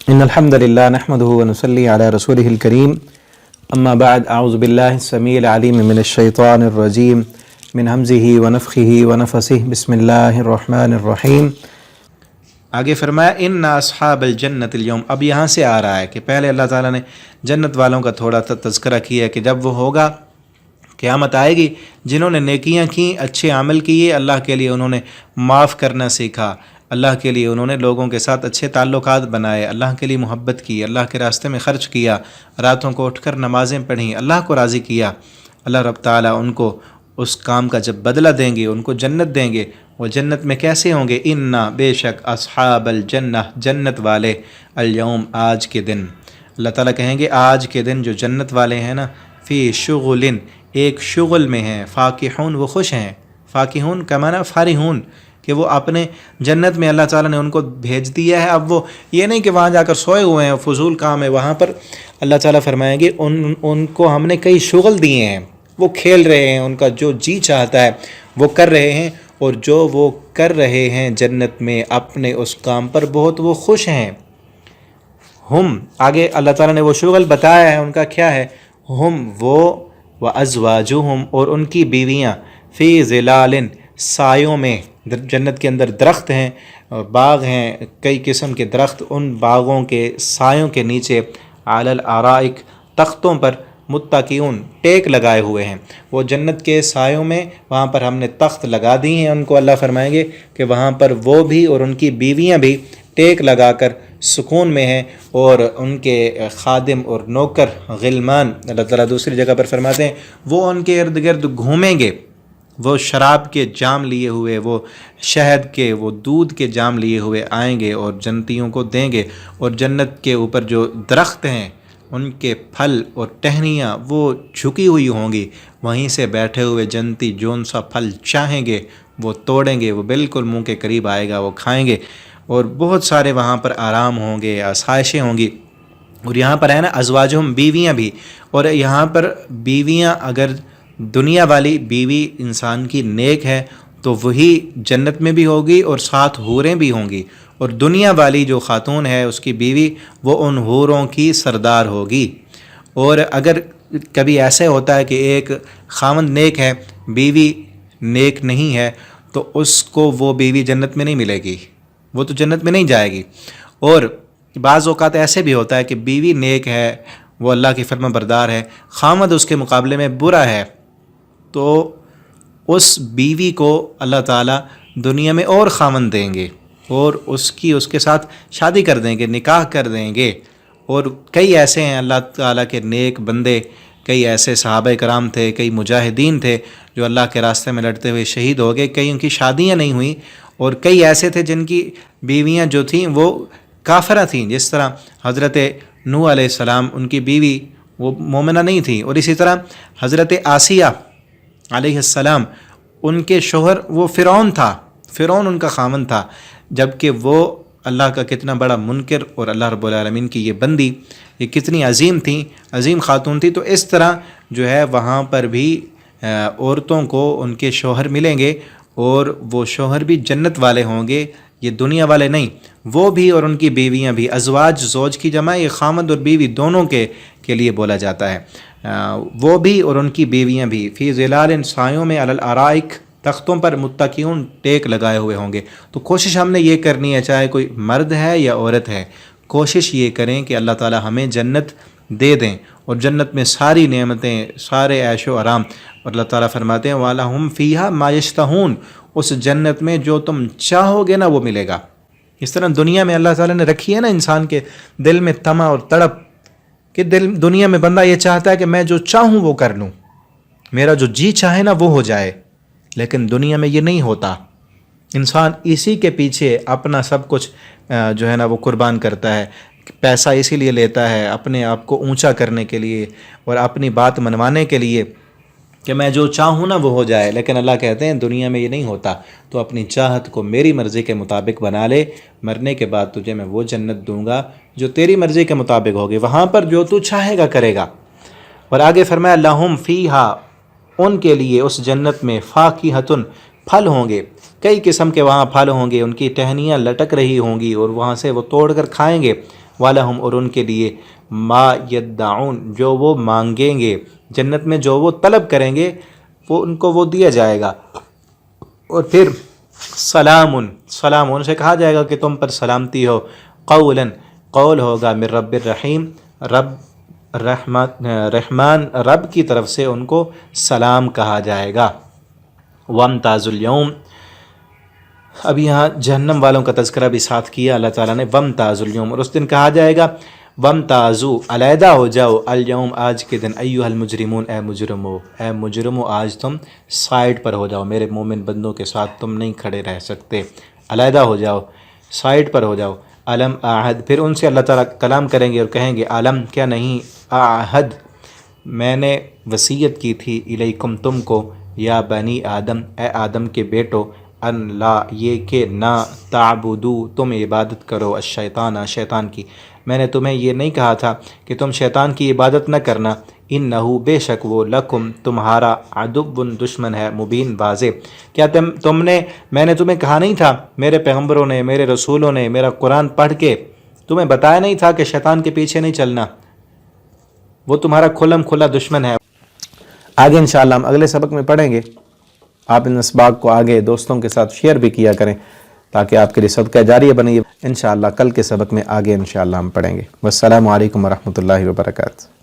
إن الحمد لله نحمده ونصلي على رسوله الكريم أما بعد أعوذ بالله السميع العليم من الشيطان الرجيم من همزه ونفخه ونفثه بسم الله الرحمن الرحیم۔ آگے فرمایا ان اصحاب الجنت اليوم، اب یہاں سے آ رہا ہے کہ پہلے اللہ تعالیٰ نے جنت والوں کا تھوڑا سا تذکرہ کیا کہ جب وہ ہوگا قیامت آئے گی، جنہوں نے نیکیاں کیں، اچھے عمل کیے، اللہ کے لیے انہوں نے معاف کرنا سیکھا، اللہ کے لیے انہوں نے لوگوں کے ساتھ اچھے تعلقات بنائے، اللہ کے لیے محبت کی، اللہ کے راستے میں خرچ کیا، راتوں کو اٹھ کر نمازیں پڑھیں، اللہ کو راضی کیا، اللہ رب تعالیٰ ان کو اس کام کا جب بدلہ دیں گے، ان کو جنت دیں گے۔ وہ جنت میں کیسے ہوں گے؟ انا بے شک اصحاب الجنہ، جنت والے، اليوم آج کے دن، اللہ تعالیٰ کہیں گے آج کے دن جو جنت والے ہیں نا، فی شغل، ایک شغل میں ہیں، فاکہون، وہ خوش ہیں، فاکہون کا معنی فارحون، کہ وہ اپنے جنت میں اللہ تعالیٰ نے ان کو بھیج دیا ہے۔ اب وہ یہ نہیں کہ وہاں جا کر سوئے ہوئے ہیں، فضول کام ہے، وہاں پر اللہ تعالیٰ فرمائیں گے ان کو ہم نے کئی شغل دیے ہیں، وہ کھیل رہے ہیں، ان کا جو جی چاہتا ہے وہ کر رہے ہیں، اور جو وہ کر رہے ہیں جنت میں اپنے اس کام پر بہت وہ خوش ہیں۔ ہم، آگے اللہ تعالیٰ نے وہ شغل بتایا ہے، ان کا کیا ہے؟ ہم وہ وازواجہم، اور ان کی بیویاں، فی ظلال، سایوں میں، جنت کے اندر درخت ہیں، باغ ہیں، کئی قسم کے درخت، ان باغوں کے سایوں کے نیچے، علی الارائک، تختوں پر، متکئون، ٹیک لگائے ہوئے ہیں۔ وہ جنت کے سایوں میں، وہاں پر ہم نے تخت لگا دی ہیں ان کو، اللہ فرمائیں گے کہ وہاں پر وہ بھی اور ان کی بیویاں بھی ٹیک لگا کر سکون میں ہیں، اور ان کے خادم اور نوکر غلمان، اللہ تعالیٰ دوسری جگہ پر فرماتے ہیں وہ ان کے ارد گرد گھومیں گے، وہ شراب کے جام لیے ہوئے، وہ شہد کے، وہ دودھ کے جام لیے ہوئے آئیں گے اور جنتیوں کو دیں گے، اور جنت کے اوپر جو درخت ہیں ان کے پھل اور ٹہنیاں وہ جھکی ہوئی ہوں گی، وہیں سے بیٹھے ہوئے جنتی جون سا پھل چاہیں گے وہ توڑیں گے، وہ بالکل منہ کے قریب آئے گا وہ کھائیں گے، اور بہت سارے وہاں پر آرام ہوں گے، آسائشیں ہوں گی۔ اور یہاں پر ہے نا ازواجہم، بیویاں بھی، اور یہاں پر بیویاں اگر دنیا والی بیوی انسان کی نیک ہے تو وہی جنت میں بھی ہوگی اور ساتھ حوریں بھی ہوں گی، اور دنیا والی جو خاتون ہے اس کی بیوی، وہ ان حوروں کی سردار ہوگی۔ اور اگر کبھی ایسے ہوتا ہے کہ ایک خاوند نیک ہے، بیوی نیک نہیں ہے، تو اس کو وہ بیوی جنت میں نہیں ملے گی، وہ تو جنت میں نہیں جائے گی۔ اور بعض اوقات ایسے بھی ہوتا ہے کہ بیوی نیک ہے، وہ اللہ کی فرما بردار ہے، خاوند اس کے مقابلے میں برا ہے، تو اس بیوی کو اللہ تعالیٰ دنیا میں اور خاوند دیں گے، اور اس کے ساتھ شادی کر دیں گے، نکاح کر دیں گے۔ اور کئی ایسے ہیں اللہ تعالیٰ کے نیک بندے، کئی ایسے صحابہ کرام تھے، کئی مجاہدین تھے جو اللہ کے راستے میں لڑتے ہوئے شہید ہو گئے، کئی ان کی شادیاں نہیں ہوئیں، اور کئی ایسے تھے جن کی بیویاں جو تھیں وہ کافرہ تھیں، جس طرح حضرت نوح علیہ السلام، ان کی بیوی وہ مومنہ نہیں تھی، اور اسی طرح حضرت آسیہ علیہ السلام، ان کے شوہر وہ فرعون تھا، فرعون ان کا خاوند تھا، جبکہ وہ اللہ کا کتنا بڑا منکر اور اللہ رب العالمین کی یہ بندی، یہ کتنی عظیم تھیں، عظیم خاتون تھی۔ تو اس طرح جو ہے وہاں پر بھی عورتوں کو ان کے شوہر ملیں گے، اور وہ شوہر بھی جنت والے ہوں گے، یہ دنیا والے نہیں، وہ بھی اور ان کی بیویاں بھی۔ ازواج، زوج کی جمع یہ خامد اور بیوی دونوں کے لیے بولا جاتا ہے، وہ بھی اور ان کی بیویاں بھی، فی ظلال، سایوں میں، علی الارائک، تختوں پر، متکئون، ٹیک لگائے ہوئے ہوں گے۔ تو کوشش ہم نے یہ کرنی ہے، چاہے کوئی مرد ہے یا عورت ہے، کوشش یہ کریں کہ اللہ تعالی ہمیں جنت دے دیں، اور جنت میں ساری نعمتیں، سارے عیش و آرام، اور اللہ تعالیٰ فرماتے ہیں وَلَهُمْ فِيهَا مَا يَشْتَهُونَ، اس جنت میں جو تم چاہو گے نا وہ ملے گا۔ اس طرح دنیا میں اللہ تعالیٰ نے رکھی ہے نا انسان کے دل میں طمع اور تڑپ، کہ دنیا میں بندہ یہ چاہتا ہے کہ میں جو چاہوں وہ کر لوں، میرا جو جی چاہے نا وہ ہو جائے، لیکن دنیا میں یہ نہیں ہوتا۔ انسان اسی کے پیچھے اپنا سب کچھ جو ہے نا وہ قربان کرتا ہے، پیسہ اسی لیے لیتا ہے اپنے آپ کو اونچا کرنے کے لیے اور اپنی بات منوانے کے لیے کہ میں جو چاہوں نا وہ ہو جائے، لیکن اللہ کہتے ہیں دنیا میں یہ نہیں ہوتا، تو اپنی چاہت کو میری مرضی کے مطابق بنا لے، مرنے کے بعد تجھے میں وہ جنت دوں گا جو تیری مرضی کے مطابق ہوگی، وہاں پر جو تو چاہے گا کرے گا۔ اور آگے فرمایا لہم فیہا، ان کے لیے اس جنت میں، فاکہۃ، پھل ہوں گے، کئی قسم کے وہاں پھل ہوں گے، ان کی ٹہنیاں لٹک رہی ہوں گی اور وہاں سے وہ توڑ کر کھائیں گے، وَلَهُمْ اور ان کے لیے ما یدعون جو وہ مانگیں گے، جنت میں جو وہ طلب کریں گے وہ ان کو وہ دیا جائے گا۔ اور پھر سلام ان سے کہا جائے گا کہ تم پر سلامتی ہو، قولاً قول ہوگا من رب الرحیم رب رحمان رب کی طرف سے ان کو سلام کہا جائے گا۔ وامتاز اليوم، اب یہاں جہنم والوں کا تذکرہ بھی ساتھ کیا اللہ تعالیٰ نے، وامتاز اليوم، اور اس دن کہا جائے گا وامتازو علیحدہ ہو جاؤ، اليوم آج کے دن، ایھا المجرمون اے مجرمو آج تم سائڈ پر ہو جاؤ، میرے مومن بندوں کے ساتھ تم نہیں کھڑے رہ سکتے، علیحدہ ہو جاؤ، سائڈ پر ہو جاؤ۔ علم اعہد، پھر ان سے اللہ تعالیٰ کلام کریں گے اور کہیں گے علم کیا نہیں، اعہد میں نے وصیت کی تھی، الیکم تم کو، یا بنی آدم اے آدم کے بیٹو، ان لا یہ کہ نہ تعبدو تم عبادت کرو، الشیطان شیطان کی، میں نے تمہیں یہ نہیں کہا تھا کہ تم شیطان کی عبادت نہ کرنا، انہو بے شک وہ لکم تمہارا عدو دشمن ہے، مبین واضح، کیا میں نے تمہیں کہا نہیں تھا، میرے پیغمبروں نے میرے رسولوں نے میرا قرآن پڑھ کے تمہیں بتایا نہیں تھا کہ شیطان کے پیچھے نہیں چلنا، وہ تمہارا کھلم کھلا دشمن ہے۔ آگے انشاءاللہ ہم اگلے سبق میں پڑھیں گے، آپ ان اسباق کو آگے دوستوں کے ساتھ شیئر بھی کیا کریں تاکہ آپ کے لیے صدقہ جاریہ بنے۔ انشاءاللہ کل کے سبق میں آگے انشاءاللہ ہم پڑھیں گے۔ والسلام علیکم ورحمۃ اللہ وبرکاتہ۔